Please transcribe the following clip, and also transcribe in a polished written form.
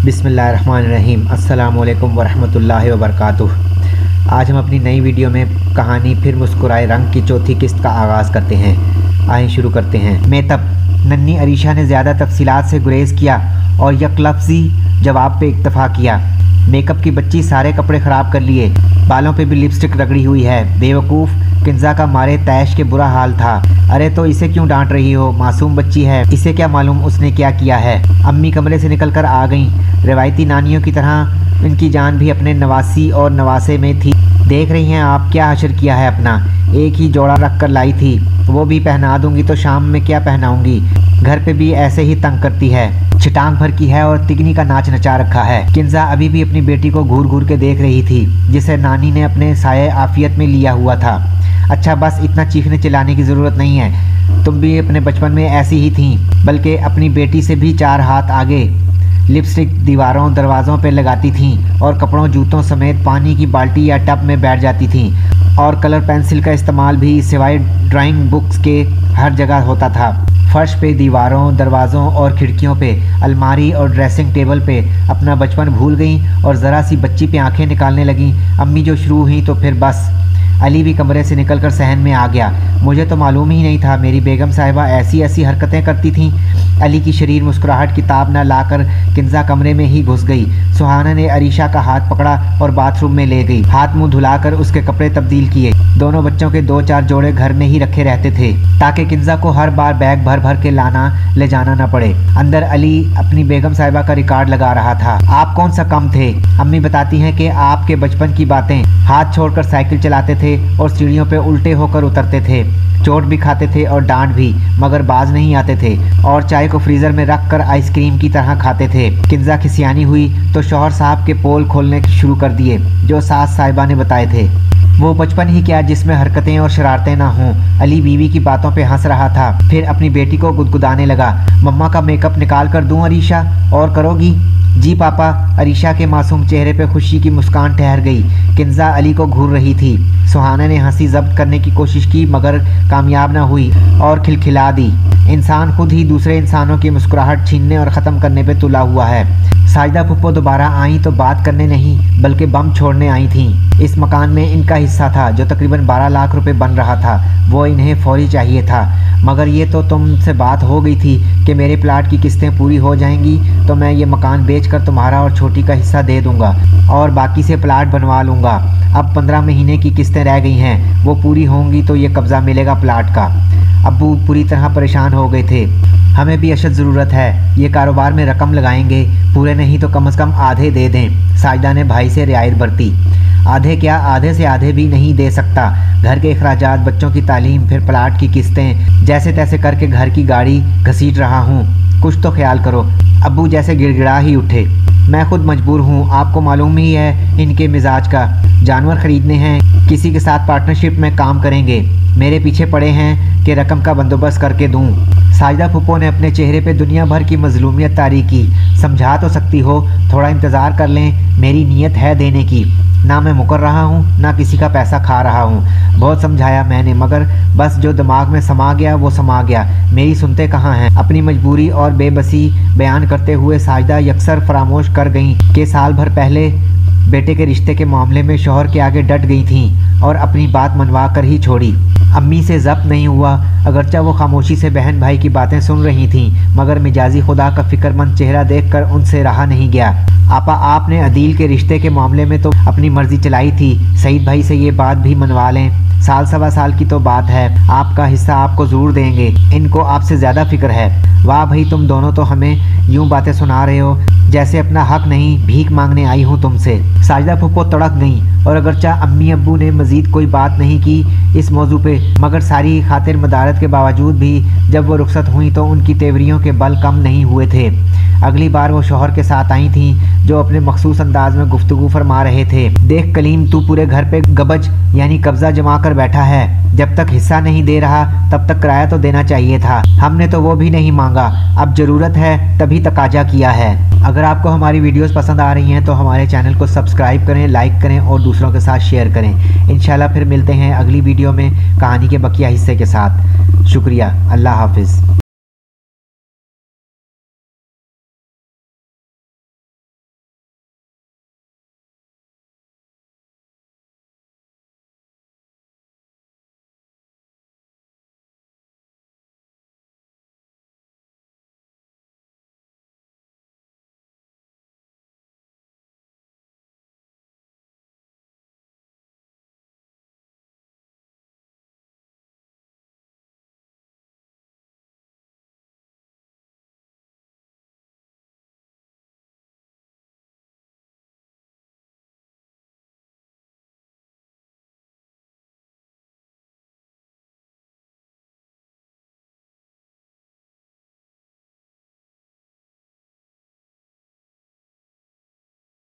बिस्मिल्लाहिर्रहमानिर्रहीम। अस्सलामु अलैकुम वरहमतुल्लाहि वबरकातुह। आज हम अपनी नई वीडियो में कहानी फिर मुस्कुराए रंग की चौथी किस्त का आगाज़ करते हैं। आइए शुरू करते हैं। मेतब नन्ही अरीशा ने ज़्यादा तफसीलात से गुरेज किया और यकलफ्ज़ी जवाब पे इक्तफ़ा किया। मेकअप की बच्ची सारे कपड़े ख़राब कर लिए, बालों पे भी लिपस्टिक रगड़ी हुई है। बेवकूफ़ किंजा का मारे तैश के बुरा हाल था। अरे तो इसे क्यों डांट रही हो, मासूम बच्ची है, इसे क्या मालूम उसने क्या किया है। अम्मी कमरे से निकल कर आ गईं। रिवायती नानियों की तरह इनकी जान भी अपने नवासी और नवासे में थी। देख रही हैं आप क्या हशर किया है अपना। एक ही जोड़ा रख कर लाई थी, वो भी पहना दूंगी तो शाम में क्या पहनाऊंगी। घर पे भी ऐसे ही तंग करती है, छिटांग भर की है और तिगनी का नाच नचा रखा है। किंजा अभी भी अपनी बेटी को घूर घूर के देख रही थी, जिसे नानी ने अपने साये आफियत में लिया हुआ था। अच्छा बस इतना चीखने चिल्लाने की ज़रूरत नहीं है, तुम भी अपने बचपन में ऐसी ही थीं, बल्कि अपनी बेटी से भी 4 हाथ आगे। लिपस्टिक दीवारों दरवाज़ों पे लगाती थीं और कपड़ों जूतों समेत पानी की बाल्टी या टब में बैठ जाती थीं। और कलर पेंसिल का इस्तेमाल भी सिवाय ड्राइंग बुक्स के हर जगह होता था। फर्श पे, दीवारों, दरवाज़ों और खिड़कियों पे, अलमारी और ड्रेसिंग टेबल पे अपना बचपन भूल गईं और ज़रा सी बच्ची पे आंखें निकालने लगीं। अम्मी जो शुरू हुई तो फिर बस। अली भी कमरे से निकलकर सहन में आ गया। मुझे तो मालूम ही नहीं था मेरी बेगम साहिबा ऐसी ऐसी हरकतें करती थीं। अली की शरीर मुस्कुराहट किताब न लाकर किंजा कमरे में ही घुस गई। सुहाना ने अरीशा का हाथ पकड़ा और बाथरूम में ले गई। हाथ मुंह धुलाकर उसके कपड़े तब्दील किए। दोनों बच्चों के 2-4 जोड़े घर में ही रखे रहते थे, ताकि किंजा को हर बार बैग भर भर के लाना ले जाना न पड़े। अंदर अली अपनी बेगम साहिबा का रिकॉर्ड लगा रहा था। आप कौन सा कम थे। अम्मी बताती हैं कि आपके बचपन की बातें। हाथ छोड़कर साइकिल चलाते थे और सीढ़ियों पे उल्टे होकर उतरते थे। चोट भी खाते थे और डांट भी, मगर बाज नहीं आते थे। और चाय को फ्रीज़र में रख कर आइसक्रीम की तरह खाते थे। किंजा खिसियानी हुई तो शौहर साहब के पोल खोलने शुरू कर दिए, जो सास साहिबा ने बताए थे। वो बचपन ही क्या जिसमें हरकतें और शरारतें ना हों। अली बीवी की बातों पे हंस रहा था, फिर अपनी बेटी को गुदगुदाने लगा। मम्मा का मेकअप निकाल कर दूं अरीशा, और करोगी? जी पापा। अरीशा के मासूम चेहरे पे खुशी की मुस्कान ठहर गई। किंजा अली को घूर रही थी। सुहाना ने हंसी जब्त करने की कोशिश की, मगर कामयाब ना हुई और खिलखिला दी। इंसान खुद ही दूसरे इंसानों की मुस्कुराहट छीनने और ख़त्म करने पे तुला हुआ है। साजिदा फुप्पो दोबारा आई तो बात करने नहीं, बल्कि बम छोड़ने आई थीं। इस मकान में इनका हिस्सा था, जो तकरीबन 12 लाख रुपए बन रहा था। वो इन्हें फौरी चाहिए था, मगर ये तो तुमसे बात हो गई थी कि मेरे प्लाट की किस्तें पूरी हो जाएंगी तो मैं ये मकान बेचकर तुम्हारा और छोटी का हिस्सा दे दूंगा और बाकी से प्लाट बनवा लूँगा। अब 15 महीने की किस्तें रह गई हैं, वो पूरी होंगी तो ये कब्ज़ा मिलेगा प्लाट का। अब्बू पूरी तरह परेशान हो गए थे। हमें भी अशद ज़रूरत है, ये कारोबार में रकम लगाएंगे, पूरे नहीं तो कम से कम आधे दे दें। साजिदा ने भाई से रियायत बरती। आधे क्या, आधे से आधे भी नहीं दे सकता। घर के अखराजात, बच्चों की तालीम, फिर प्लाट की किस्तें, जैसे तैसे करके घर की गाड़ी घसीट रहा हूँ। कुछ तो ख्याल करो। अब्बू जैसे गिड़गिड़ा ही उठे। मैं खुद मजबूर हूँ, आपको मालूम ही है इनके मिजाज का। जानवर ख़रीदने हैं, किसी के साथ पार्टनरशिप में काम करेंगे, मेरे पीछे पड़े हैं कि रकम का बंदोबस्त करके दूँ। साजिदा फुप्पो ने अपने चेहरे पे दुनिया भर की मजलूमियत तारी की। समझा तो सकती हो, थोड़ा इंतज़ार कर लें, मेरी नीयत है देने की। ना मैं मुकर रहा हूँ, ना किसी का पैसा खा रहा हूँ। बहुत समझाया मैंने, मगर बस जो दिमाग में समा गया वो समा गया, मेरी सुनते कहाँ हैं। अपनी मजबूरी और बेबसी बयान करते हुए साजिदा यकसर फरामोश कर गईं कि साल भर पहले बेटे के रिश्ते के मामले में शौहर के आगे डट गई थीं और अपनी बात मनवा कर ही छोड़ी। अम्मी से ज़ब्त नहीं हुआ, अगरचा वो खामोशी से बहन भाई की बातें सुन रही थीं, मगर मिजाजी खुदा का फिक्रमंद चेहरा देखकर उनसे रहा नहीं गया। आपा, आपने अदील के रिश्ते के मामले में तो अपनी मर्जी चलाई थी, सईद भाई से ये बात भी मनवा लें। साल सवा साल की तो बात है, आपका हिस्सा आपको ज़रूर देंगे, इनको आपसे ज़्यादा फिक्र है। वाह भाई, तुम दोनों तो हमें यूँ बातें सुना रहे हो जैसे अपना हक नहीं भीख मांगने आई हूँ तुमसे। साजिदा फुप्पो तड़क गई और अगरचा अम्मी अब्बू ने मज़ीद कोई बात नहीं की इस मौजू पे, मगर सारी खातिर मदारत के बावजूद भी जब वो रुखसत हुई तो उनकी तेवरियों के बल कम नहीं हुए थे। अगली बार वो शौहर के साथ आई थीं, जो अपने मखसूस अंदाज में गुफ्तगू फरमा रहे थे। देख कलीम, तू पूरे घर पे गबज यानी कब्जा जमा कर बैठा है। जब तक हिस्सा नहीं दे रहा तब तक किराया तो देना चाहिए था, हमने तो वो भी नहीं मांगा। अब ज़रूरत है तभी तकाजा किया है। अगर आपको हमारी वीडियोस पसंद आ रही हैं तो हमारे चैनल को सब्सक्राइब करें, लाइक करें और दूसरों के साथ शेयर करें। इंशाल्लाह फिर मिलते हैं अगली वीडियो में कहानी के बकिया हिस्से के साथ। शुक्रिया। अल्लाह हाफिज़।